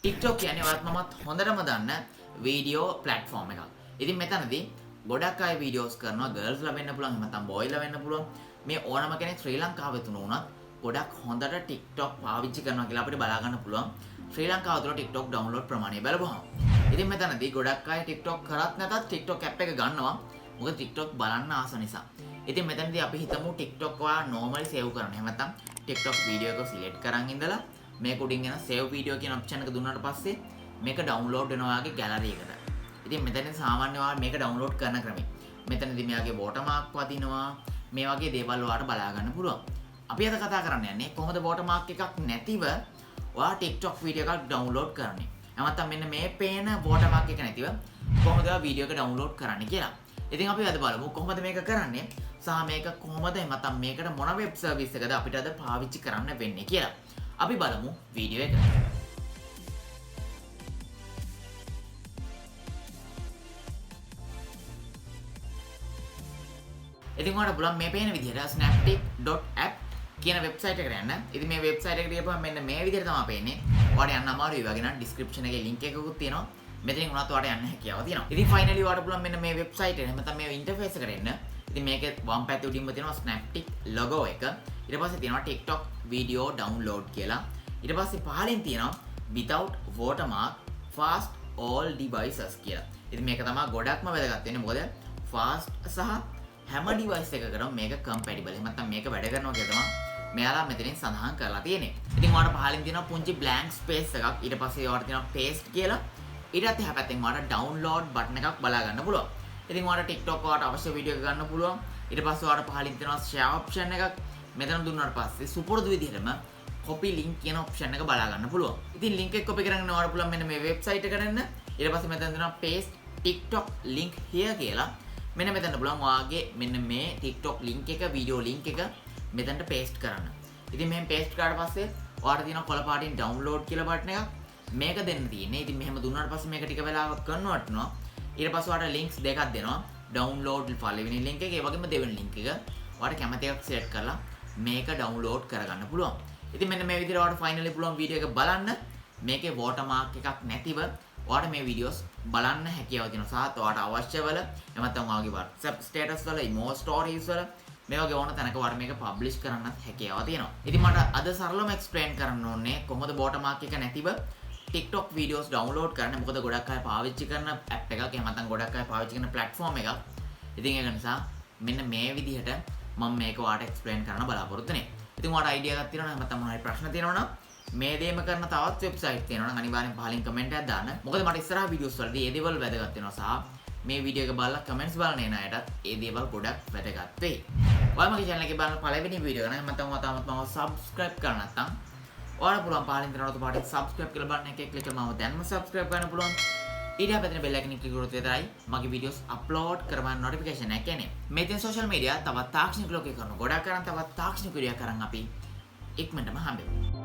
TikTok කියන්නේ ඔයත් මමත් හොඳටම දන්න වීඩියෝ ප්ලැට්ෆෝම් එකක්. ඉතින් මෙතනදී ගොඩක් අය වීඩියෝස් කරනවා ගර්ල්ස්ලා වෙන්න පුළුවන් එහෙම නැත්නම් බොයිලා වෙන්න පුළුවන්. මේ ඕනම කෙනෙක් ශ්‍රී ලංකාවේ තුන උනත් ගොඩක් හොඳට TikTok පාවිච්චි කරනවා කියලා අපිට බලා ගන්න පුළුවන්. ශ්‍රී ලංකාව තුළ TikTok ඩවුන්ලෝඩ් ප්‍රමාණය බලපුවහම. ඉතින් මෙතනදී ගොඩක් අය TikTok කරත් නැතත් TikTok app එක ගන්නවා. මොකද TikTok බලන්න ආස නිසා. ඉතින් මෙතනදී අපි හිතමු TikTok ඔයා normally save කරන්න. එහෙම නැත්නම් TikTok වීඩියෝ එක select කරන් ඉඳලා මේක උඩින් එන save video කියන option එක දුන්නාට පස්සේ මේක download වෙනවා වගේ gallery එකට. ඉතින් මෙතන සාමාන්‍ය ඔයාලා මේක download කරන ක්‍රමය. මෙතනදී මෙයාගේ watermark වදිනවා. මේ වගේ දේවල් ඔයාලට බලා ගන්න පුළුවන්. අපි අද කතා කරන්න යන්නේ කොහොමද watermark එකක් නැතිව ඔයා TikTok වීඩියෝ එකක් download කරන්නේ. එහෙම නැත්නම් මෙන්න මේ පේන watermark එක නැතිව කොහොමද ඔයා වීඩියෝ එක download කරන්නේ කියලා. ඉතින් අපි අද බලමු කොහොමද මේක කරන්නේ සහ මේක කොහොමද නැත්නම් මේකට මොන වෙබ් සර්විස් එකද අපිට අද පාවිච්චි කරන්න වෙන්නේ කියලා. අපි බලමු වීඩියෝ එක. ඉතින් ඔයාලට බලන්න මේ පේන විදිහට snaptik.app කියන වෙබ්සයිට් එකට යන්න. ඉතින් මේ වෙබ්සයිට් එකට ගියපුවම මෙන්න මේ විදිහට තමයි පේන්නේ. ඔයාලට යන්න අමාරුයි වගේ නම් description එකේ link එකකුත් තියෙනවා. මෙතනින් උනත් ඔයාලට යන්න හැකියාව තියෙනවා. ඉතින් finally ඔයාලට බලන්න මෙන්න මේ වෙබ්සයිට් එක නැත්නම් මේ ඉන්ටර්ෆේස් එකට එන්න. ඉතින් මේකේ වම් පැත්තේ උඩින්ම තියෙනවා snaptik logo එක. ඊට පස්සේ තියෙනවා TikTok video download කියලා. ඊට පස්සේ පහලින් තියෙනවා without watermark fast all devices කියලා. ඉතින් මේක තමයි ගොඩක්ම වැදගත් වෙන්නේ. මොකද fast සහ හැම device එකකටම මේක compatible. එහෙම නැත්නම් මේක වැඩ කරනවා කියලා තමයි මෙයාලා මෙතනින් සඳහන් කරලා තියෙන්නේ. ඉතින් ඔයාලට පහලින් තියෙනවා පුංචි blank space එකක්. ඊට පස්සේ ඔයාලට තියෙනවා paste කියලා. ඊට එහා පැත්තෙන් ඔයාලට download button එකක් බලා ගන්න පුළුවන්. ඉතින් ඔයාලට TikTok ඔයාලට අවශ්‍ය වීඩියෝ එක ගන්න පුළුවන්. ඊට පස්සේ ඔයාලට පහලින් තියෙනවා share option එකක්. මෙතන දුන්නාට පස්සේ සුපුරුදු විදිහටම copy link කියන option එක බලා ගන්න පුළුවන්. ඉතින් link එක copy කරගෙන ඔයාලට පුළුවන් මෙන්න මේ website එකට එන්න. ඊට පස්සේ මෙතන දෙනවා paste TikTok link here කියලා. මෙන්න මෙතන පුළුවන් ඔයාගේ මෙන්න මේ TikTok link එක video link එක මෙතනට paste කරන්න. ඉතින් මෙහෙම paste කරාට පස්සේ ඔයාලට තියෙනවා කොළ පාටින් download කියලා button එකක්. මේක දෙන්න තියෙන්නේ. ඉතින් මෙහෙම දුන්නාට පස්සේ මේක ටික වෙලාවක් convert වෙනවා. ඊට පස්සේ ඔයාලට links දෙකක් දෙනවා. download පළවෙනි link එක, ඒ වගේම දෙවෙනි link එක. ඔයාලට කැමති එකක් select කරලා මේක download කරගන්න පුළුවන්. ඉතින් මෙන්න මේ විදිහට ඔයාලට finally පුළුවන් වීඩියෝ එක බලන්න. මේකේ watermark එකක් නැතිව ඔයාලට මේ videos බලන්න හැකියාව තියෙනවා. සහ ඔයාලට අවශ්‍ය වල එහෙම නැත්නම් ඔයාගේ WhatsApp status වල, emo stories වල මේ වගේ ඕන තැනක ඔයාලට මේක publish කරන්නත් හැකියාව තියෙනවා. ඉතින් මට අද සරලවම explain කරන්න ඕනේ කොහොමද watermark එක නැතිව TikTok videos download කරන්න. මොකද ගොඩක් අය පාවිච්චි කරන app එකක්. එහෙම නැත්නම් ගොඩක් අය පාවිච්චි කරන platform එකක්. ඉතින් ඒක නිසා මෙන්න මේ විදිහට මම මේක ඔයාලට explain කරන්න බලාපොරොත්තු වෙන්නේ. ඉතින් ඔයාලට idea එකක් තියෙනවා නම් නැත්නම් මොනවාරි ප්‍රශ්න තියෙනවා නම් මේ දේම කරන තවත් වෙබ්සයිට් තියෙනවා නම් අනිවාර්යෙන් පහලින් කමෙන්ට් එකක් දාන්න. මොකද මට ඉස්සරහා වීඩියෝස් වලදී මේ දේවල් වැදගත් වෙනවා සහ මේ වීඩියෝ එක බලලා කමෙන්ට්ස් බලන එන අයටත් මේ දේවල් ගොඩක් වැදගත් වෙයි. ඔයා මගේ channel එකේ බලන පළවෙනි වීඩියෝ එක නම් නැත්නම් ඔයා තාමත් මම subscribe කරලා නැත්නම් ඔයාලා පුළුවන් පහලින් දෙන රතු පාටේ subscribe කියලා බටන් එකේ click කරලා මම දැන්ම subscribe කරන්න පුළුවන්. ඊට පස්සේ බෙල් එකකින් ක්ලික් කරොත් විතරයි මගේ වීඩියෝස් අප්ලෝඩ් කරවන notification එක එන්නේ. මේ තියෙන social media තවත් තාක්ෂණික ලෝකේ කරන ගොඩක් කරන් තවත් තාක්ෂණික වීඩියෝ කරන් අපි ඉක්මනටම හම්බෙමු.